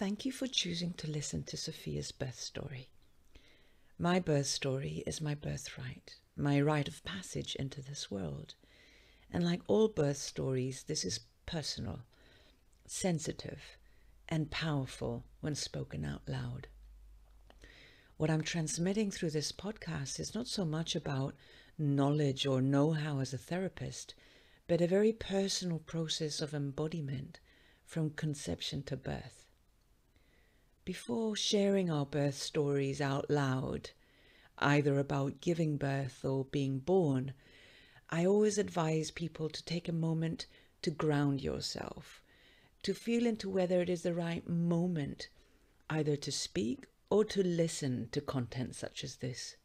Thank you for choosing to listen to Sophia's birth story. My birth story is my birthright, my rite of passage into this world. And like all birth stories, this is personal, sensitive, and powerful when spoken out loud. What I'm transmitting through this podcast is not so much about knowledge or know-how as a therapist, but a very personal process of embodiment from conception to birth. Before sharing our birth stories out loud, either about giving birth or being born, I always advise people to take a moment to ground yourself, to feel into whether it is the right moment either to speak or to listen to content such as this.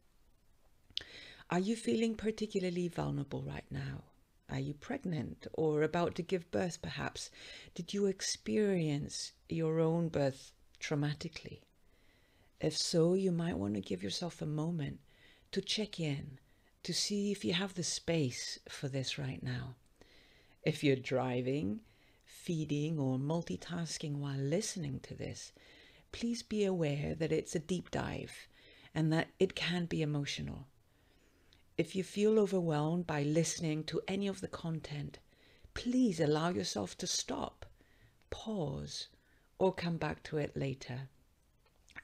Are you feeling particularly vulnerable right now? Are you pregnant or about to give birth perhaps? Did you experience your own birth traumatically? If so, you might want to give yourself a moment to check in, to see if you have the space for this right now. If you're driving, feeding, or multitasking while listening to this, please be aware that it's a deep dive and that it can be emotional. If you feel overwhelmed by listening to any of the content, please allow yourself to stop, pause, or come back to it later.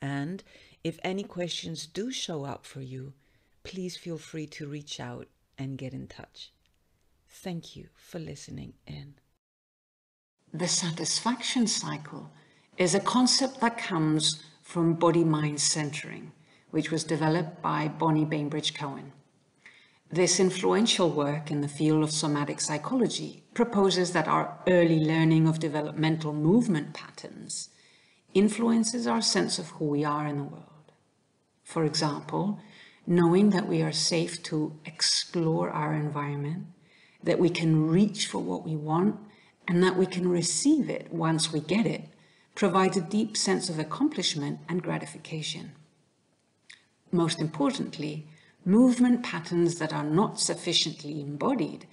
And if any questions do show up for you, please feel free to reach out and get in touch. Thank you for listening in. The satisfaction cycle is a concept that comes from body-mind centering, which was developed by Bonnie Bainbridge-Cohen. This influential work in the field of somatic psychology proposes that our early learning of developmental movement patterns influences our sense of who we are in the world. For example, knowing that we are safe to explore our environment, that we can reach for what we want, and that we can receive it once we get it, provides a deep sense of accomplishment and gratification. Most importantly, movement patterns that are not sufficiently embodied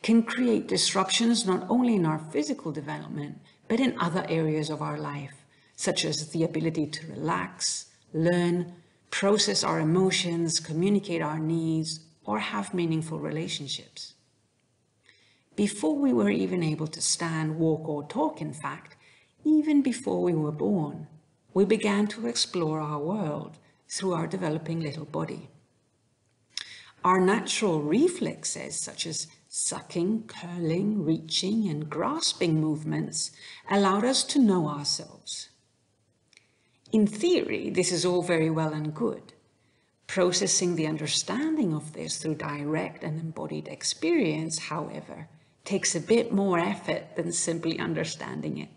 can create disruptions not only in our physical development, but in other areas of our life, such as the ability to relax, learn, process our emotions, communicate our needs, or have meaningful relationships. Before we were even able to stand, walk, or talk, in fact, even before we were born, we began to explore our world through our developing little body. Our natural reflexes, such as sucking, curling, reaching, and grasping movements, allowed us to know ourselves. In theory, this is all very well and good. Processing the understanding of this through direct and embodied experience, however, takes a bit more effort than simply understanding it.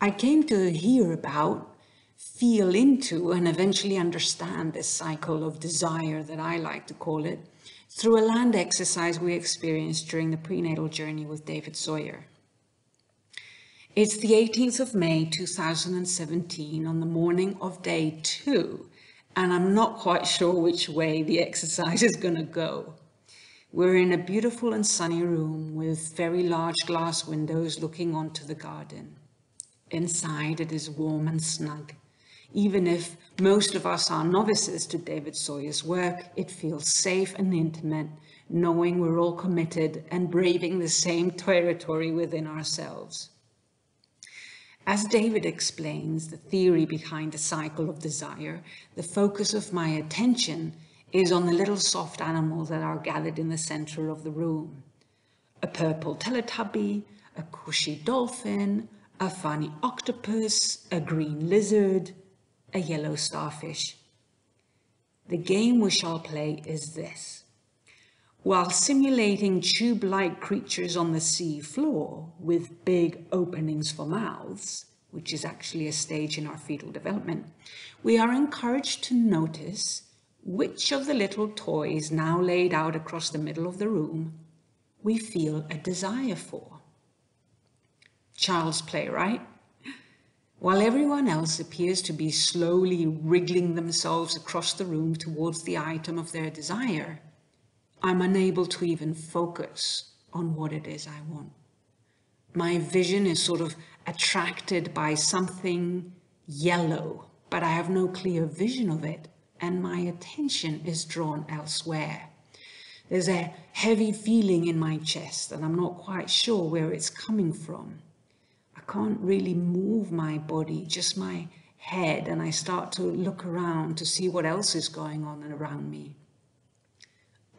I came to hear about, feel into, and eventually understand this cycle of desire that I like to call it, through a land exercise we experienced during the prenatal journey with David Sawyer. It's the 18th of May 2017 on the morning of day 2, and I'm not quite sure which way the exercise is going to go. We're in a beautiful and sunny room with very large glass windows looking onto the garden. Inside it is warm and snug. Even if most of us are novices to David Sawyer's work, it feels safe and intimate, knowing we're all committed and braving the same territory within ourselves. As David explains the theory behind the cycle of desire, the focus of my attention is on the little soft animals that are gathered in the center of the room. A purple Teletubby, a cushy dolphin, a funny octopus, a green lizard, a yellow starfish. The game we shall play is this. While simulating tube-like creatures on the sea floor with big openings for mouths, which is actually a stage in our fetal development, we are encouraged to notice which of the little toys now laid out across the middle of the room we feel a desire for. Child's play, right? While everyone else appears to be slowly wriggling themselves across the room towards the item of their desire, I'm unable to even focus on what it is I want. My vision is sort of attracted by something yellow, but I have no clear vision of it, and my attention is drawn elsewhere. There's a heavy feeling in my chest, and I'm not quite sure where it's coming from. I can't really move my body, just my head, and I start to look around to see what else is going on around me.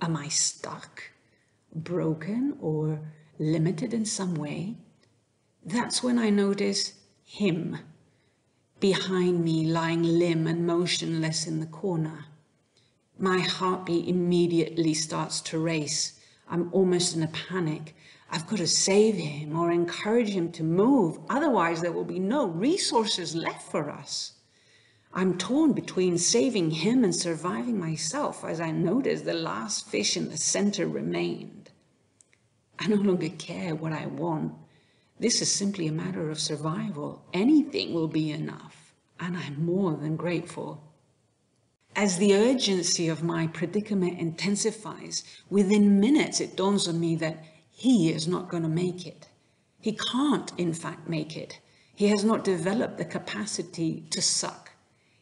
Am I stuck, broken, or limited in some way? That's when I notice him behind me, lying limp and motionless in the corner. My heartbeat immediately starts to race. I'm almost in a panic. I've got to save him or encourage him to move. Otherwise, there will be no resources left for us. I'm torn between saving him and surviving myself as I notice the last fish in the center remained. I no longer care what I want. This is simply a matter of survival. Anything will be enough, and I'm more than grateful. As the urgency of my predicament intensifies, within minutes it dawns on me that he is not going to make it. He can't, in fact, make it. He has not developed the capacity to suck.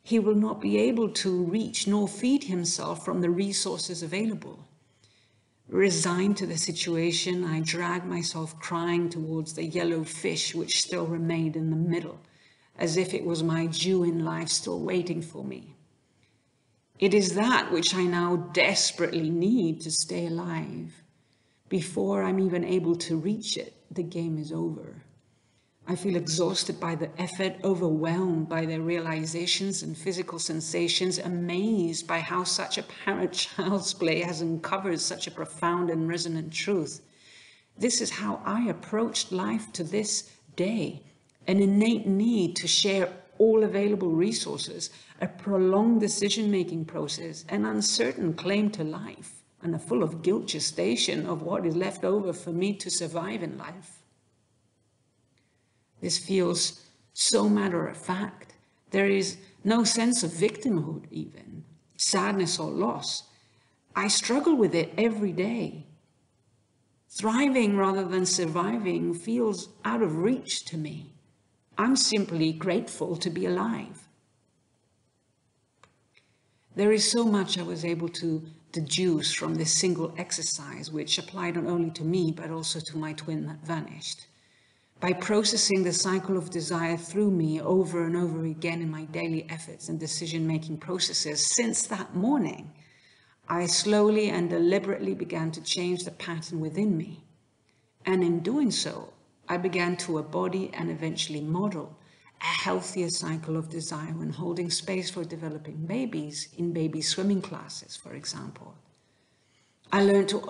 He will not be able to reach nor feed himself from the resources available. Resigned to the situation, I dragged myself crying towards the yellow fish which still remained in the middle, as if it was my due in life still waiting for me. It is that which I now desperately need to stay alive. Before I'm even able to reach it, the game is over. I feel exhausted by the effort, overwhelmed by the realizations and physical sensations, amazed by how such apparent child's play has uncovered such a profound and resonant truth. This is how I approached life to this day, an innate need to share all available resources, a prolonged decision-making process, an uncertain claim to life, and a full of guilt gestation of what is left over for me to survive in life. This feels so matter-of-fact. There is no sense of victimhood even, sadness or loss. I struggle with it every day. Thriving rather than surviving feels out of reach to me. I'm simply grateful to be alive. There is so much I was able to deduce from this single exercise, which applied not only to me, but also to my twin that vanished. By processing the cycle of desire through me over and over again in my daily efforts and decision-making processes since that morning, I slowly and deliberately began to change the pattern within me. And in doing so, I began to embody and eventually model a healthier cycle of desire when holding space for developing babies in baby swimming classes, for example. I learned to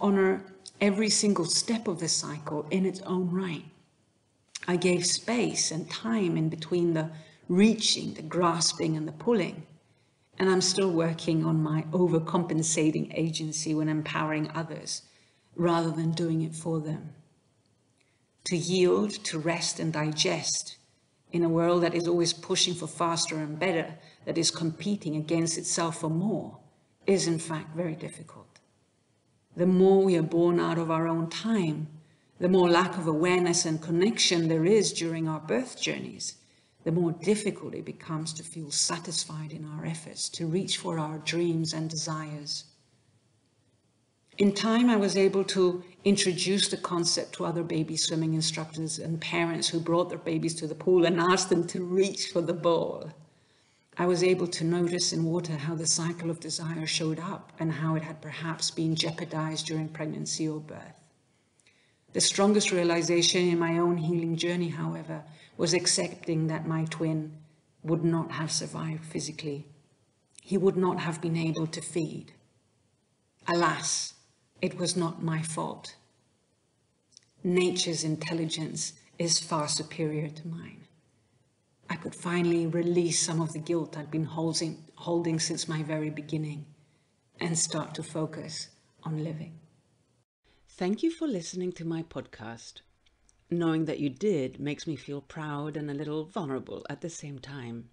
honor every single step of the cycle in its own right. I gave space and time in between the reaching, the grasping, and the pulling. And I'm still working on my overcompensating agency when empowering others, rather than doing it for them. To yield, to rest and digest in a world that is always pushing for faster and better, that is competing against itself for more, is in fact very difficult. The more we are born out of our own time, the more lack of awareness and connection there is during our birth journeys, the more difficult it becomes to feel satisfied in our efforts to reach for our dreams and desires. In time, I was able to introduce the concept to other baby swimming instructors and parents who brought their babies to the pool and asked them to reach for the ball. I was able to notice in water how the cycle of desire showed up and how it had perhaps been jeopardized during pregnancy or birth. The strongest realization in my own healing journey, however, was accepting that my twin would not have survived physically. He would not have been able to feed. Alas, it was not my fault. Nature's intelligence is far superior to mine. I could finally release some of the guilt I'd been holding since my very beginning and start to focus on living. Thank you for listening to my podcast. Knowing that you did makes me feel proud and a little vulnerable at the same time.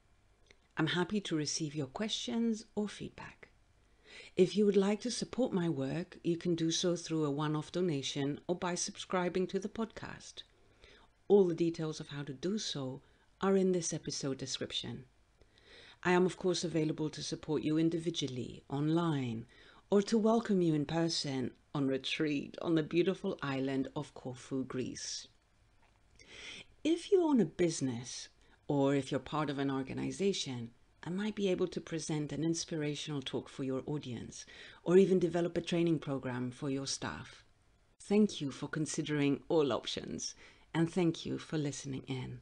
I'm happy to receive your questions or feedback. If you would like to support my work, you can do so through a one-off donation or by subscribing to the podcast. All the details of how to do so are in this episode description. I am of course available to support you individually, online, or to welcome you in person on retreat on the beautiful island of Corfu, Greece. If you own a business, or if you're part of an organization, I might be able to present an inspirational talk for your audience, or even develop a training program for your staff. Thank you for considering all options, and thank you for listening in.